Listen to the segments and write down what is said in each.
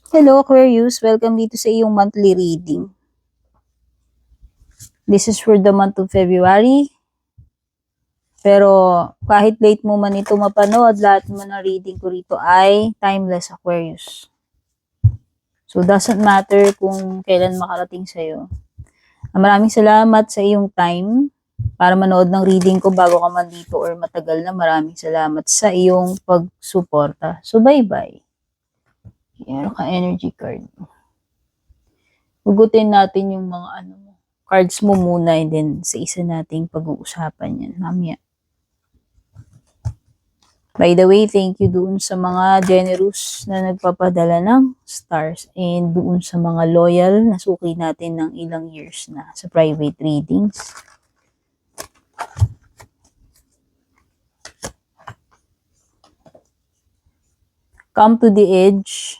Hello Aquarius, welcome dito sa iyong monthly reading. This is for the month of February. Pero kahit late mo man ito mapanood, lahat mo ng reading ko rito ay timeless Aquarius. So doesn't matter kung kailan makarating sa'yo. Maraming salamat sa iyong time para manood ng reading ko bago ka man dito or matagal na. Maraming salamat sa iyong pagsuporta. So bye-bye. Meron ka energy card. Hugutin natin yung mga cards mo muna and then sa isa nating pag-uusapan yan mamaya. By the way, thank you doon sa mga generous na nagpapadala ng stars and doon sa mga loyal na suki natin ng ilang years na sa private readings. Come to the edge.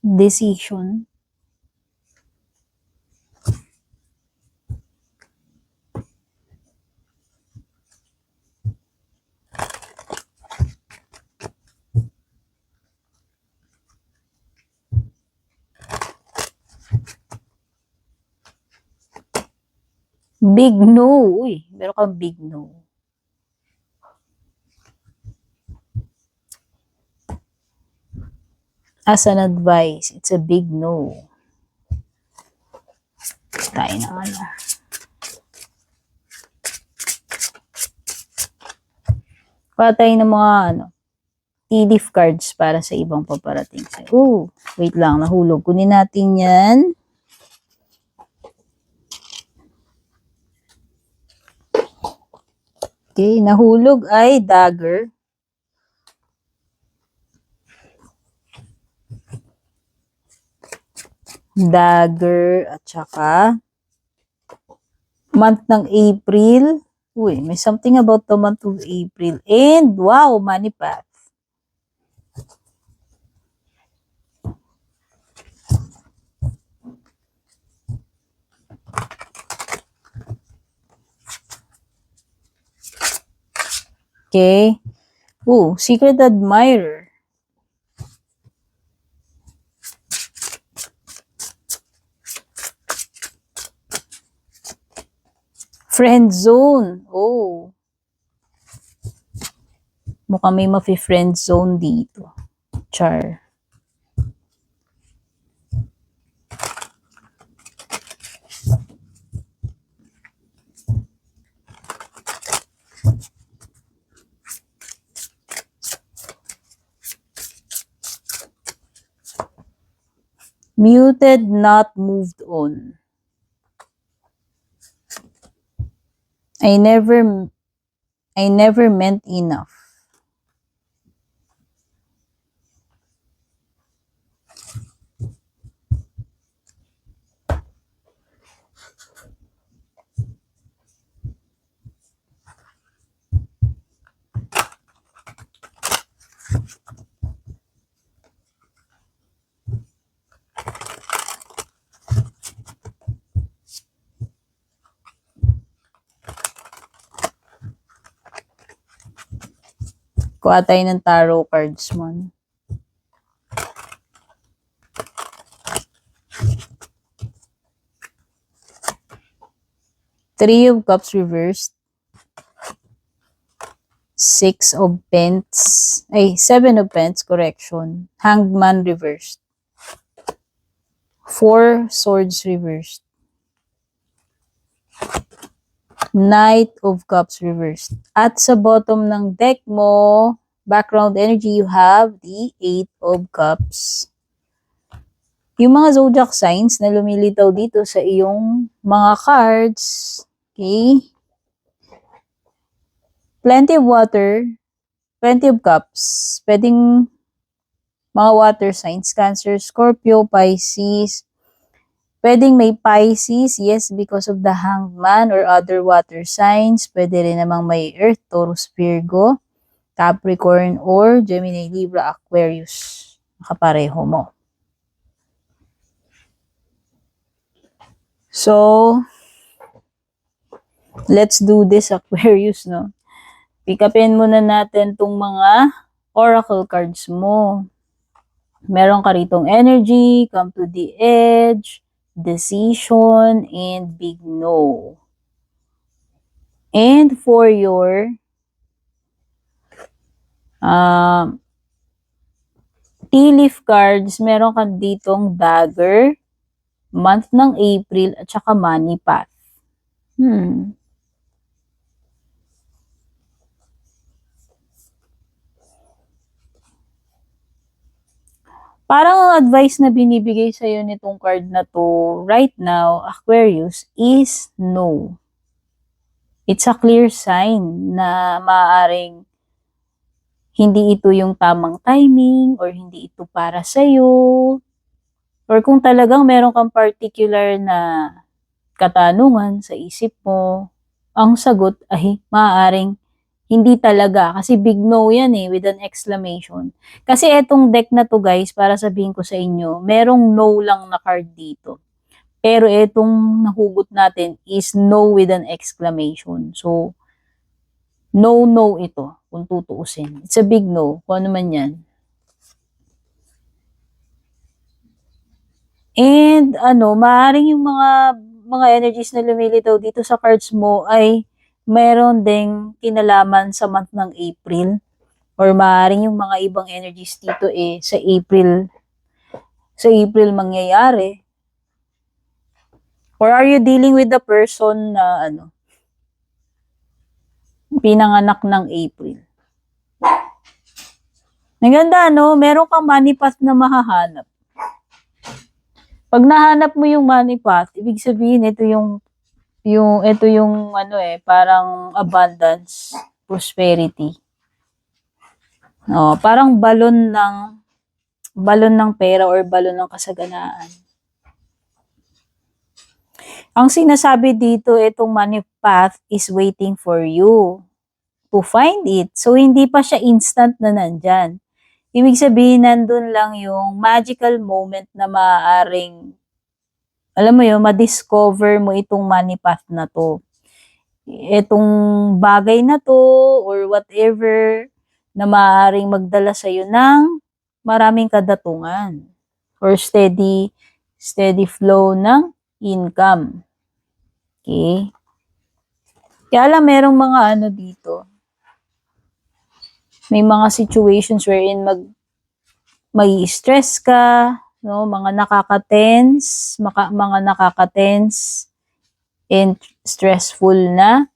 Decision. Big no. Uy, meron kang big no. As an advice, it's a big no. Tayo na ano. Patay ng mga TDF cards para sa ibang paparating sa'yo. Wait lang, nahulog. Kunin natin yan. Okay, nahulog ay dagger. Dagger at saka month ng April. Uy, may something about the month of April. And wow, money path. Okay. Secret admirer. Friend zone. Mukhang may mafi-friend zone dito. Char. Muted, not moved on. I never meant enough. Kuha tayo ng tarot cards mo. Three of Cups reversed. Seven of Pence, correction. Hanged Man reversed. Four Swords reversed. Knight of Cups reversed. At sa bottom ng deck mo, background energy, you have the Eight of Cups. Yung mga zodiac signs na lumilitaw dito sa iyong mga cards, okay? Plenty of water, plenty of cups. Pwedeng mga water signs, Cancer, Scorpio, Pisces. Pwedeng may Pisces, yes, because of the Hanged Man or other water signs. Pwede rin namang may Earth, Taurus, Virgo. Capricorn, or Gemini, Libra, Aquarius. Nakapareho mo. So, let's do this, Aquarius, no? Pick upin muna natin tong mga oracle cards mo. Meron ka ritong energy, come to the edge, decision, and big no. And for your tea leaf cards, meron ka ditong dagger, month ng April, at saka money path. Parang ang advice na binibigay sa'yo nitong card na to right now, Aquarius, is no. It's a clear sign na maaaring hindi ito yung tamang timing or hindi ito para sa'yo. Or kung talagang meron kang particular na katanungan sa isip mo, ang sagot ay maaaring hindi talaga. Kasi big no yan with an exclamation. Kasi etong deck na to guys, para sabihin ko sa inyo, merong no lang na card dito. Pero etong nahugot natin is no with an exclamation. So, no ito, kung tutuusin. It's a big no, kung ano man yan. And maaaring yung mga energies na lumilitaw dito sa cards mo ay meron ding kinalaman sa month ng April, or maaaring yung mga ibang energies dito sa April mangyayari. Or are you dealing with the person na pinanganak ng April? Ang ganda, meron kang money path na mahahanap. Pag nahanap mo yung money path, ibig sabihin ito yung parang abundance, prosperity. Parang balon ng pera or balon ng kasaganaan. Ang sinasabi dito, itong money path is waiting for you to find it. So, hindi pa siya instant na nandyan. Ibig sabihin, nandun lang yung magical moment na maaaring ma-discover mo itong money path na to. Itong bagay na to or whatever na maaaring magdala sa'yo ng maraming kadatungan or steady flow ng income. Okay? Kaya lang merong mga dito. May mga situations wherein may stress ka, mga nakaka-tense and stressful na,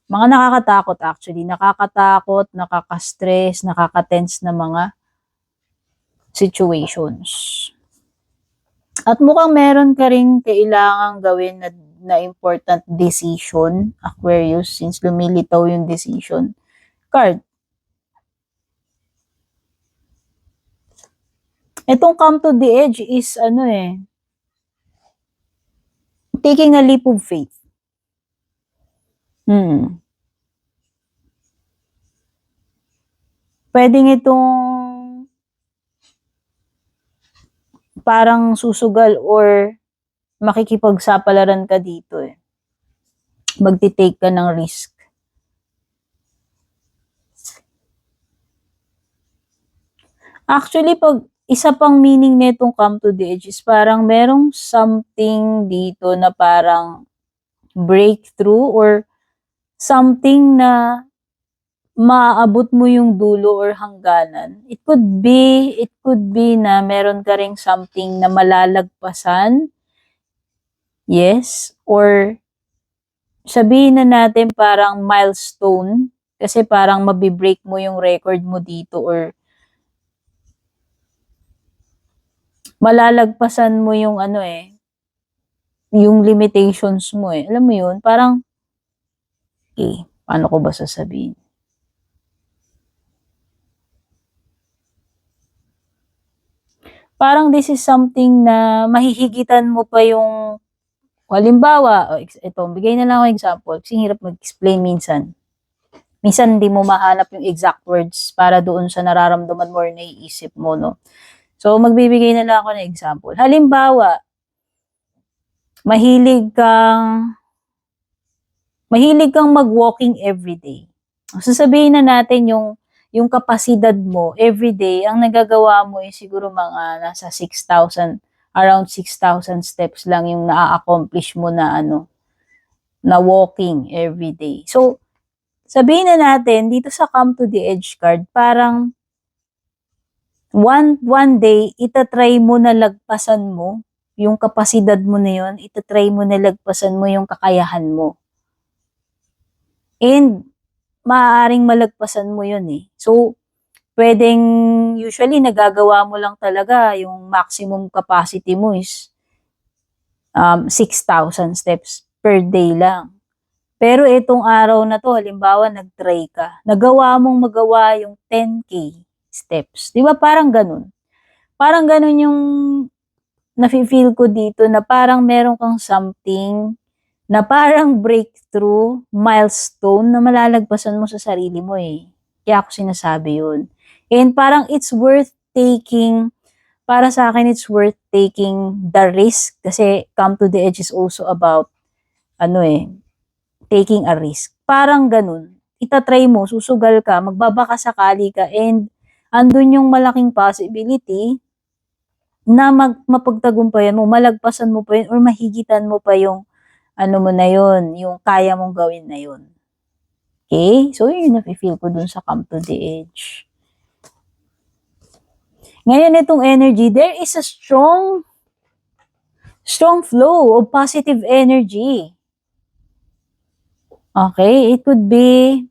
mga nakakatakot actually, nakaka-stress, nakaka-tense na mga situations. At mukhang meron ka rin kailangang gawin na important decision, Aquarius, since lumilitaw yung decision card. Itong come to the edge is taking a leap of faith. Pwedeng itong parang susugal or makikipagsapalaran ka dito Magti-take ka ng risk. Actually, pag isa pang meaning netong come to the edge is parang merong something dito na parang breakthrough or something na maaabot mo yung dulo or hangganan. It could be na meron ka ring something na malalagpasan. Yes, or sabihin na natin parang milestone kasi parang mabibreak mo yung record mo dito or malalagpasan mo yung yung limitations mo Alam mo yun? Parang, paano ko ba sasabihin? Parang this is something na mahihigitan mo pa yung, halimbawa, ito, bigay na lang ako example, kasi hirap mag-explain minsan. Minsan hindi mo mahanap yung exact words para doon sa nararamdaman mo or naiisip mo, no? So, magbibigay na lang ako ng example. Halimbawa, mahilig kang mag-walking everyday. Sasabihin na natin yung kapasidad mo everyday, ang nagagawa mo ay siguro mga nasa 6,000, around 6,000 steps lang yung na-accomplish mo na na walking everyday. So, sabihin na natin, dito sa Come to the Edge card, parang one day, itatry mo na lagpasan mo yung kapasidad mo na yun, itatry mo na lagpasan mo yung kakayahan mo. And, maaaring malagpasan mo yun eh. So, pwedeng, usually, nagagawa mo lang talaga yung maximum capacity mo is 6,000 steps per day lang. Pero itong araw na to, halimbawa, nag-try ka. Nagawa mong magawa yung 10K steps. Di ba parang ganun? Parang ganun yung nafe-feel ko dito na parang meron kang something na parang breakthrough, milestone na malalagpasan mo sa sarili mo eh. Kaya ako sinasabi yun. And parang it's worth taking, para sa akin, it's worth taking the risk kasi Come to the Edge is also about, taking a risk. Parang ganun. Itatry mo, susugal ka, magbabaka sakali ka, and andun yung malaking possibility na mapagtagumpayan mo, malagpasan mo pa yun, or mahigitan mo pa yung mo na yun, yung kaya mong gawin na yun. Okay? So, yun yung nafe-feel ko dun sa Come to the Edge. Ngayon, itong energy, there is a strong flow of positive energy. Okay? It could be,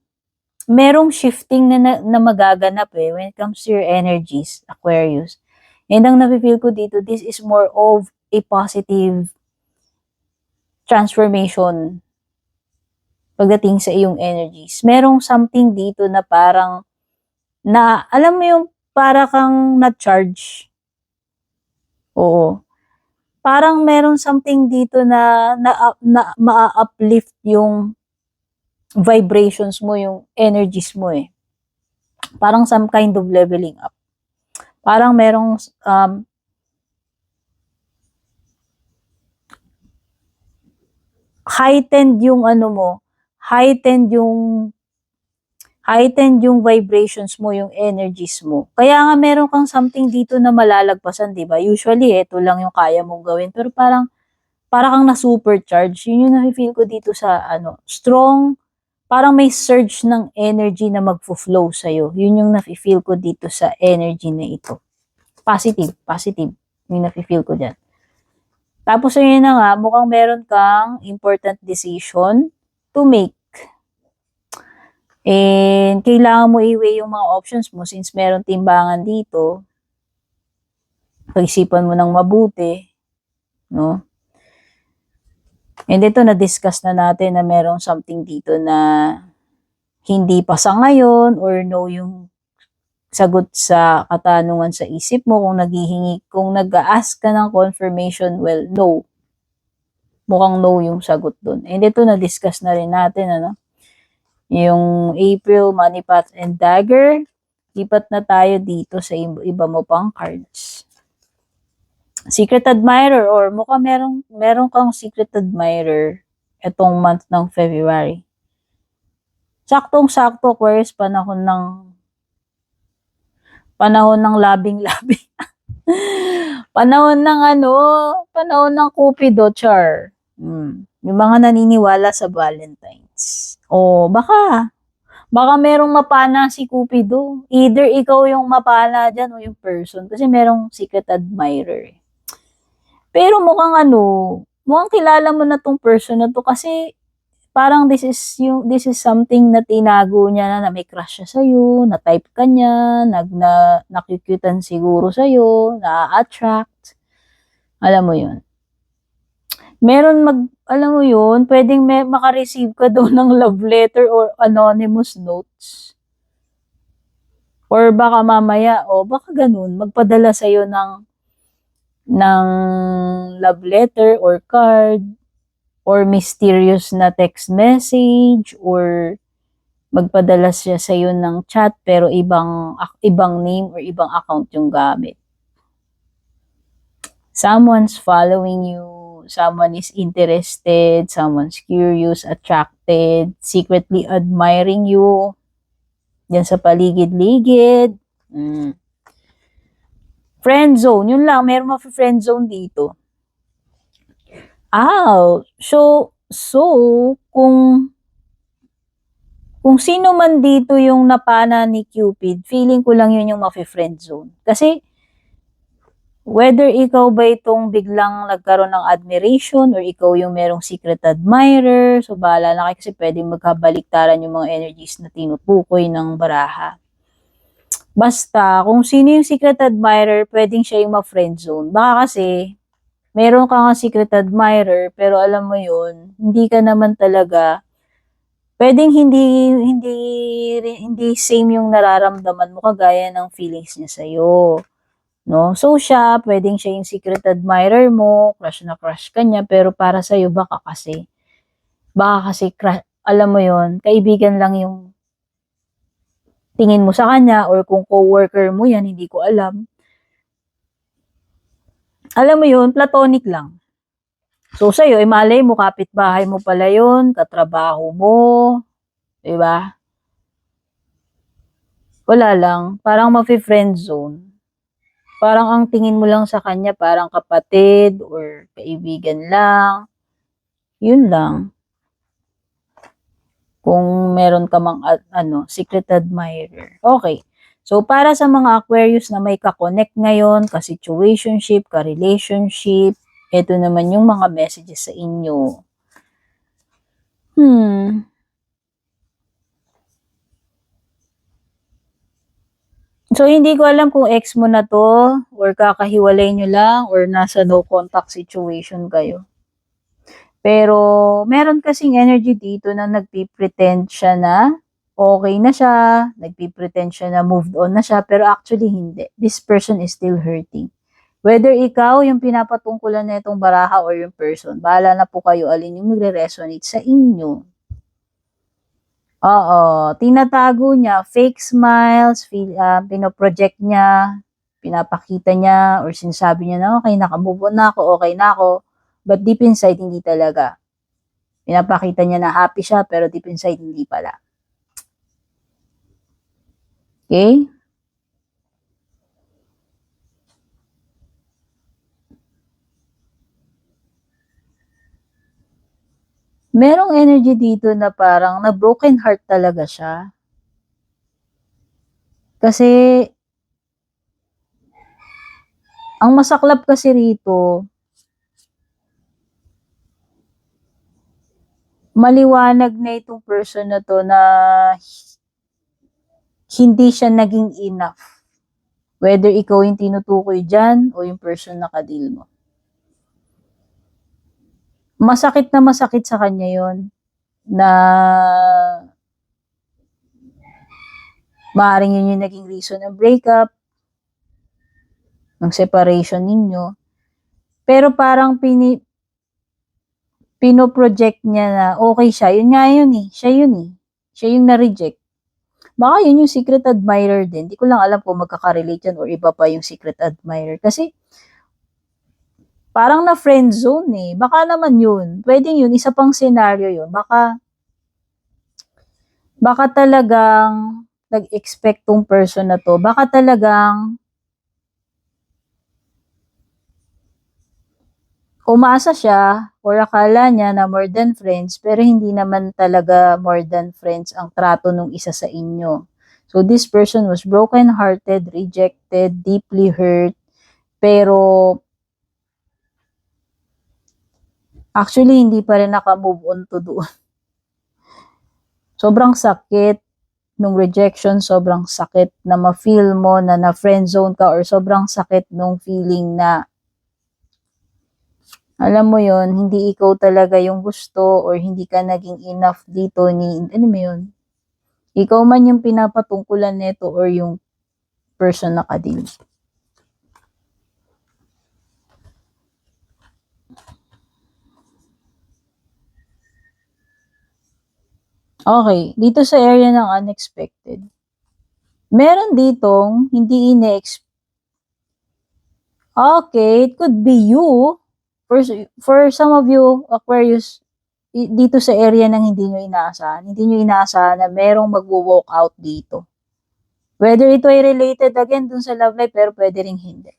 merong shifting na magaganap when it comes to your energies, Aquarius. And ang nafe-feel ko dito, this is more of a positive transformation pagdating sa iyong energies. Merong something dito na parang, alam mo yung para kang na-charge. Oo. Parang meron something dito na ma-uplift yung vibrations mo, yung energies mo eh. Parang some kind of leveling up. Parang merong heightened yung heightened yung vibrations mo, yung energies mo. Kaya nga meron kang something dito na malalagpasan, di ba? Usually, ito lang yung kaya mong gawin. Pero parang kang na-supercharge. Yun yung na-feel ko dito sa, strong, parang may surge ng energy na magfo-flow sa'yo. Yun yung na-feel ko dito sa energy na ito. Positive. Yung na-feel ko dyan. Tapos, yun na nga, mukhang meron kang important decision to make. And kailangan mo i-weigh yung mga options mo since meron timbangan dito. Pag-isipan mo ng mabuti, no? And ito, na-discuss na natin na merong something dito na hindi pa sa ngayon or no yung sagot sa katanungan sa isip mo kung nag-a-ask ka ng confirmation, well, no. Mukhang no yung sagot dun. And ito, na-discuss na rin natin, yung April, Money, Path, and Dagger. Lipat na tayo dito sa iba mo pang cards. Secret Admirer, or mukhang meron kang Secret Admirer etong month ng February. Saktong-sakto, Aquarius, panahon ng labing-labing. panahon ng Cupido, char. Yung mga naniniwala sa Valentine's. O baka merong mapana si Cupido. Either ikaw yung mapana dyan o yung person. Kasi merong secret admirer. Pero mukhang kilala mo na tong person na to kasi parang this is something na tinago niya na may crush siya sa'yo, na-type ka niya, nakikitan siguro sa'yo, na-attract. Alam mo yun. Alam mo yun, pwedeng makareceive ka doon ng love letter or anonymous notes. Or baka mamaya, baka ganun, magpadala sa'yo ng love letter or card, or mysterious na text message, or magpadala siya sa iyo ng chat pero ibang name or ibang account yung gamit. Someone's following you, someone is interested, someone's curious, attracted, secretly admiring you. Yan sa paligid-ligid. Friend zone, yun lang, meron ma-friend zone dito. So, kung sino man dito yung napana ni Cupid, feeling ko lang yun yung ma-friend zone. Kasi, whether ikaw ba itong biglang nagkaroon ng admiration or ikaw yung merong secret admirer, so bahala na kayo kasi pwedeng magkabaliktaran yung mga energies na tinutukoy ng baraha. Basta, kung sino yung secret admirer, pwedeng siya yung ma-friend zone. Baka kasi, meron ka nga secret admirer, pero alam mo yun, hindi ka naman talaga pwedeng hindi same yung nararamdaman mo kagaya ng feelings niya sa'yo. No? So siya, pwedeng siya yung secret admirer mo, crush na crush ka niya, pero para sa'yo baka kasi crush, alam mo yon, kaibigan lang yung tingin mo sa kanya or kung co-worker mo yan, hindi ko alam. Alam mo yun, platonic lang. So sa'yo, malay mo, kapitbahay mo pala yun, katrabaho mo, diba? Wala lang, parang ma-friend zone. Parang ang tingin mo lang sa kanya, parang kapatid or kaibigan lang. Yun lang. Kung meron ka mang secret admirer. Okay. So, para sa mga Aquarius na may ka-connect ngayon, ka-situationship, ka-relationship, ito naman yung mga messages sa inyo. So, hindi ko alam kung ex mo na to, or kakahiwalay nyo lang, or nasa no contact situation kayo. Pero, meron kasing energy dito na nagpipretend siya na okay na siya, nagpipretend siya na moved on na siya, pero actually hindi. This person is still hurting. Whether ikaw yung pinapatungkulan na itong baraha or yung person, bahala na po kayo alin yung nagre-resonate sa inyo. Oo, tinatago niya, fake smiles, pinoproject niya, pinapakita niya, or sinasabi niya na okay, nakamove on na ako, okay na ako. But deep inside, hindi talaga. Pinapakita niya na happy siya, pero deep inside, hindi pala. Okay? Merong energy dito na parang na broken heart talaga siya. Kasi, ang masaklap kasi rito, maliwanag na itong person na to na hindi siya naging enough. Whether ikaw yung tinutukoy dyan o yung person na kadil mo. Masakit na masakit sa kanya yon na maaaring yun yung naging reason ng breakup, ng separation ninyo. Pero parang pinoproject niya na okay siya. Yun nga yun eh. Siya yun eh. Siya yung na-reject. Baka yun yung secret admirer din. Di ko lang alam kung magkaka-relate yan or iba pa yung secret admirer. Kasi parang na friend zone eh. Baka naman yun. Pwedeng yun. Isa pang scenario yun. Baka talagang nag-expect tong person na to. Baka talagang umasa siya or akala niya na more than friends pero hindi naman talaga more than friends ang trato nung isa sa inyo. So this person was broken-hearted, rejected, deeply hurt, pero actually hindi pa rin naka-move on to doon. Sobrang sakit nung rejection, sobrang sakit na ma-feel mo na na-friend zone ka or sobrang sakit nung feeling na alam mo yon, hindi ikaw talaga yung gusto or hindi ka naging enough dito ni, ano mo yun? Ikaw man yung pinapatungkulan nito or yung person na kadil. Okay, dito sa area ng unexpected. Meron ditong hindi Okay, it could be you. For some of you, Aquarius, dito sa area ng hindi nyo inaasahan na merong magwo-walk out dito. Whether ito ay related again dun sa love life, pero pwede ring hindi.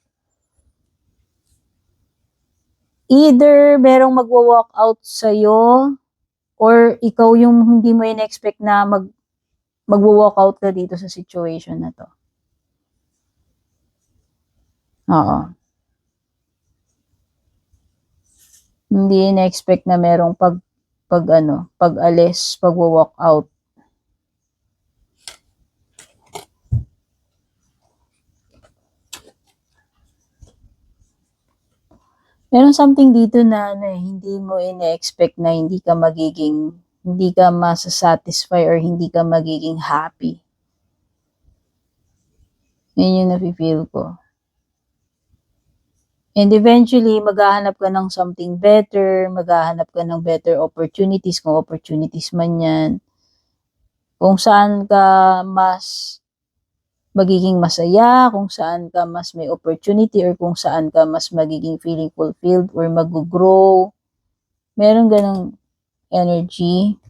Either merong magwo-walk out sa'yo, or ikaw yung hindi mo in-expect na magwo-walk out ka dito sa situation na to. Oo. Hindi in-expect na merong pag-alis, pagwo-walk out. Meron something dito na hindi mo in-expect na hindi ka masasatisfy or hindi ka magiging happy. Yun yung nafe-feel ko. And eventually, maghahanap ka ng something better, maghahanap ka ng better opportunities, kung opportunities man yan. Kung saan ka mas magiging masaya, kung saan ka mas may opportunity, or kung saan ka mas magiging feeling fulfilled or mag-grow. Meron ganong energy.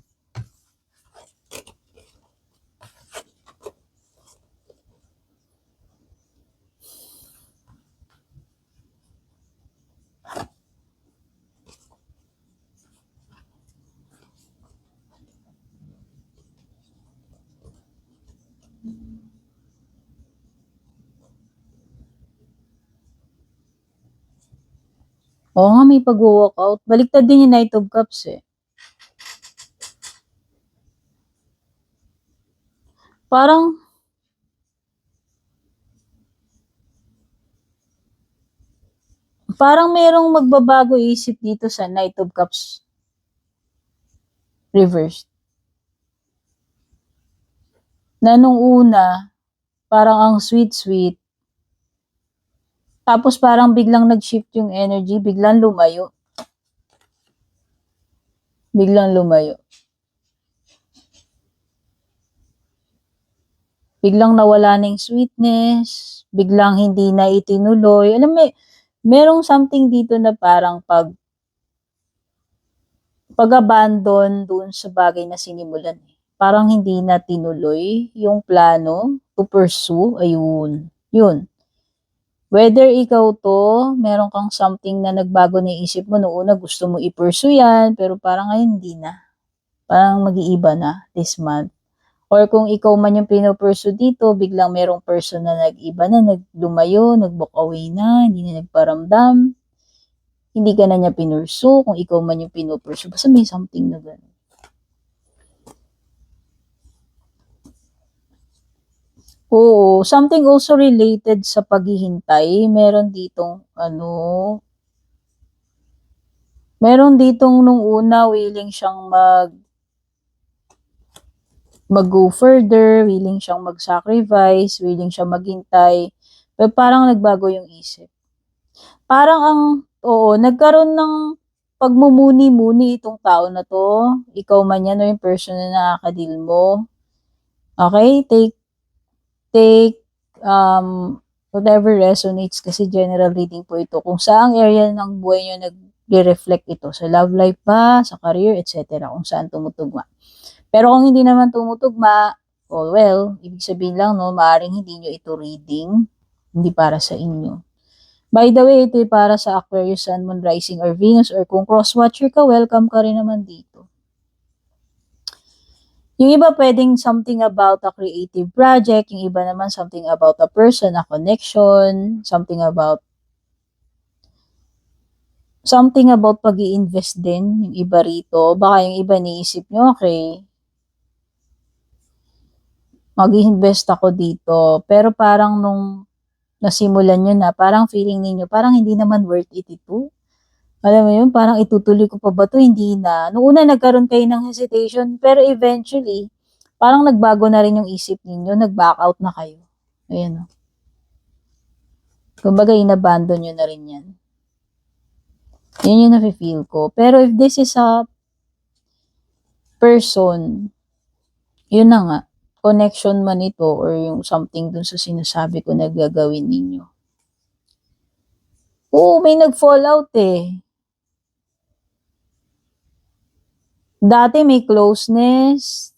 Oo nga, may pag-walk out. Baliktad din yung Knight of Cups eh. Parang merong magbabago isip dito sa Knight of Cups reversed. Na nung una, parang ang sweet-sweet. Tapos parang biglang nag-shift yung energy, biglang lumayo. Biglang nawala na yung sweetness, biglang hindi na itinuloy. Alam mo, merong something dito na parang pag-abandon dun sa bagay na sinimulan. Parang hindi na tinuloy yung plano to pursue. Ayun. Yun. Whether ikaw to, meron kang something na nagbago na isip mo, noong una gusto mo i-pursue yan, pero parang ngayon hindi na. Parang mag-iiba na this month. Or kung ikaw man yung pinupursue dito, biglang merong person na nag-iba na, naglumayo, nag-walk away na, hindi na nagparamdam. Hindi ka na niya pinursu, kung ikaw man yung pinupursue. Basta may something na gano'n. Oo, something also related sa paghihintay. Meron ditong nung una willing siyang mag-go further, willing siyang mag-sacrifice, willing siyang maghintay. Pero parang nagbago yung isip. Parang nagkaroon ng pagmumuni-muni itong tao na to. Ikaw man yan o yung person na nakaka-deal mo. Okay? Take whatever resonates, kasi general reading po ito. Kung saang area ng buhay nyo nag-reflect ito, sa love life ba, sa career, etc. Kung saan tumutugma. Pero kung hindi naman tumutugma, ibig sabihin lang, maaaring hindi nyo ito reading, hindi para sa inyo. By the way, ito para sa Aquarius, Sun, Moon, Rising, or Venus, or kung cross-watcher ka, welcome ka rin naman dito. Yung iba pwedeng something about a creative project, yung iba naman something about a person, a connection, something about pag-i-invest din, yung iba rito. Baka yung iba niisip nyo, okay, mag-i-invest ako dito. Pero parang nung nasimulan nyo na, parang feeling ninyo, parang hindi naman worth it ito. Alam mo yun, parang itutuloy ko pa ba ito? Hindi na. Noong una, nagkaroon kayo ng hesitation, pero eventually, parang nagbago na rin yung isip ninyo, nag-back out na kayo. Ayan o. Kumbaga, inabandon nyo na rin yan. Yun yung nafe-feel ko. Pero if this is a person Yun na nga, connection man ito or yung something dun sa sinasabi ko na gagawin ninyo. Oo, may nag-fallout eh. Dati may closeness.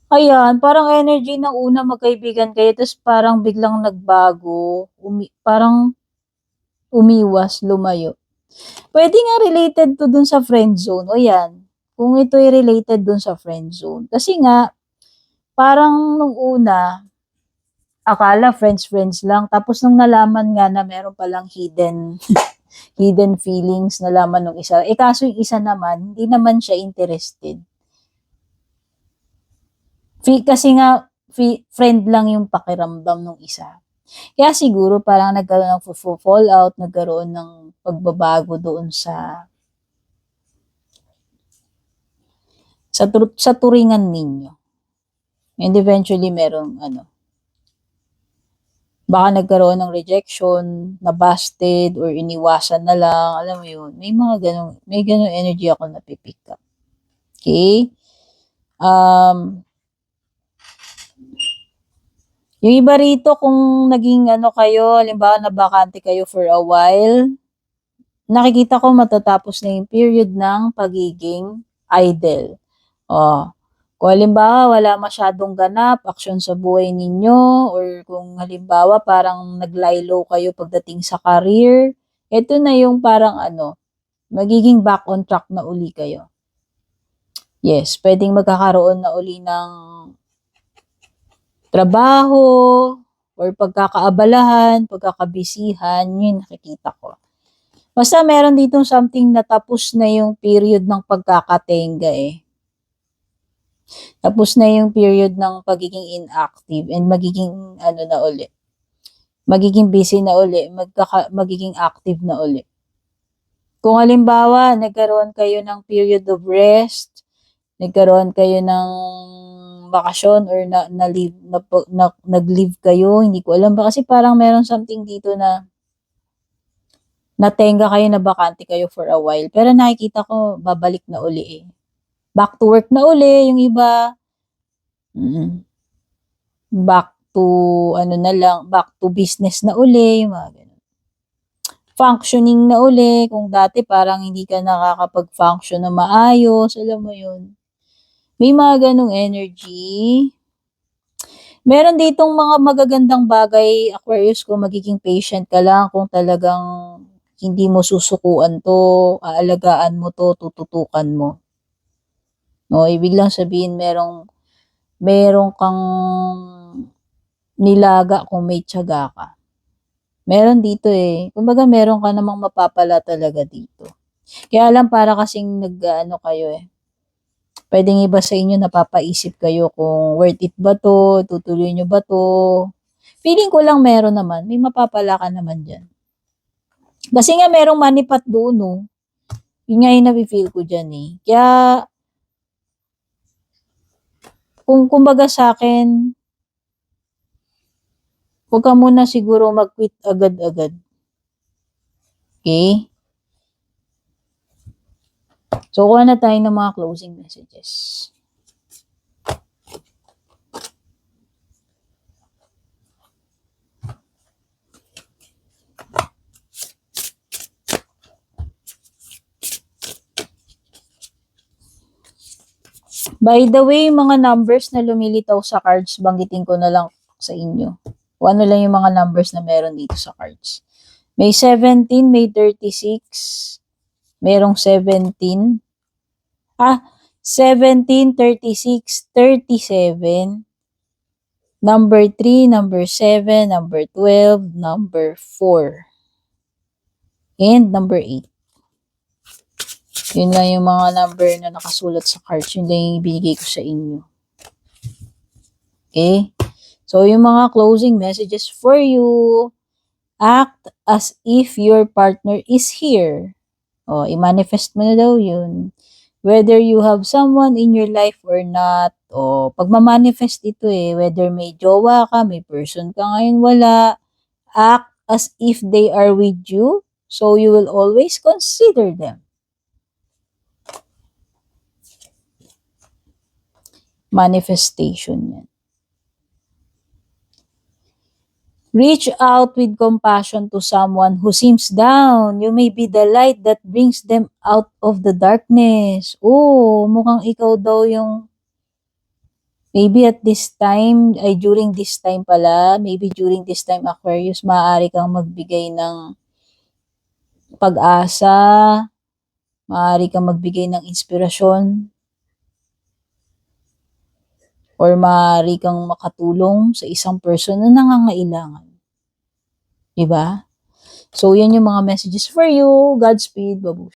Ayan, parang energy ng una magkaibigan kayo, tapos parang biglang nagbago. Parang umiwas, lumayo. Pwede nga related to dun sa friend zone. O yan, kung ito'y related dun sa friend zone. Kasi nga, parang nung una, akala friends lang. Tapos nung nalaman nga na meron palang hidden hidden feelings, nalaman nung isa. Eh kaso yung isa naman, hindi naman siya interested. Kasi nga, friend lang yung pakiramdam nung isa. Kaya siguro parang nagkaroon ng fallout, nagkaroon ng pagbabago doon sa turingan ninyo. And eventually merong baka nagkaroon ng rejection, na busted, or iniwasan na lang, alam mo yun. May ganong energy ako na pipick up. Okay? Yung iba rito, kung naging kayo, halimbawa nabakante kayo for a while, nakikita ko matatapos na yung period ng pagiging idle. Kung halimbawa wala masyadong ganap, aksyon sa buhay ninyo, or kung halimbawa parang naglaylo kayo pagdating sa career, ito na yung parang magiging back on track na uli kayo. Yes, pwedeng magkakaroon na uli ng trabaho, or pagkakaabalahan, pagkakabisihan, yun nakikita ko. Basta meron ditong something na tapos na yung period ng pagkakatenga eh. Tapos na yung period ng pagiging inactive and magiging na uli. Magiging busy na uli, magiging active na uli. Kung halimbawa, nagkaroon kayo ng period of rest, nagkaroon kayo ng bakasyon or nag-leave kayo, hindi ko alam ba kasi parang meron something dito na natenga kayo, na bakante kayo for a while. Pero nakikita ko, babalik na uli eh. Back to work na uli, yung iba. Back to, back to business na uli, yung mga ganun. Functioning na uli, kung dati parang hindi ka nakakapag-function na maayos, alam mo yun. May mga ganung energy. Meron ditong mga magagandang bagay, Aquarius, kung magiging patient ka lang, kung talagang hindi mo susukuan to, aalagaan mo to, tututukan mo. No, ibig lang sabihin merong kang nilaga kung may tiyaga ka. Meron dito eh. Kumbaga meron ka namang mapapala talaga dito. Kaya lang para kasing kayo eh. Pwedeng iba sa inyo napapaisip kayo kung worth it ba to, tutuloy nyo ba to. Feeling ko lang meron naman, may mapapala ka naman dyan. Kasi nga merong manipat doon, no? Yun nga yung nafe-feel ko dyan eh. Kaya, kumbaga sa akin, huwag ka muna siguro mag-quit agad-agad. Okay? So, kuha na tayo ng mga closing messages. By the way, mga numbers na lumilitaw sa cards, banggitin ko na lang sa inyo. Kung ano lang yung mga numbers na meron dito sa cards. May 17, may 36, merong 17. 17, 36, 37. Number 3, number 7, number 12, number 4. And number 8. Yun lang yung mga number na nakasulat sa cards. Yun lang yung ibinigay ko sa inyo. Okay? So, yung mga closing messages for you, act as if your partner is here. I-manifest mo na daw yun. Whether you have someone in your life or not, pagmamanifest ito eh, whether may jowa ka, may person ka ngayon, wala, act as if they are with you, so you will always consider them. manifestation yan. Reach out with compassion to someone who seems down. You may be the light that brings them out of the darkness. Oh, mukhang ikaw daw yung maybe at this time, ay during this time pala, maybe during this time Aquarius, maaari kang magbigay ng pag-asa, maaari kang magbigay ng inspirasyon, or maaari kang makatulong sa isang person na nangangailangan. Diba? So, yan yung mga messages for you. Godspeed. Babush.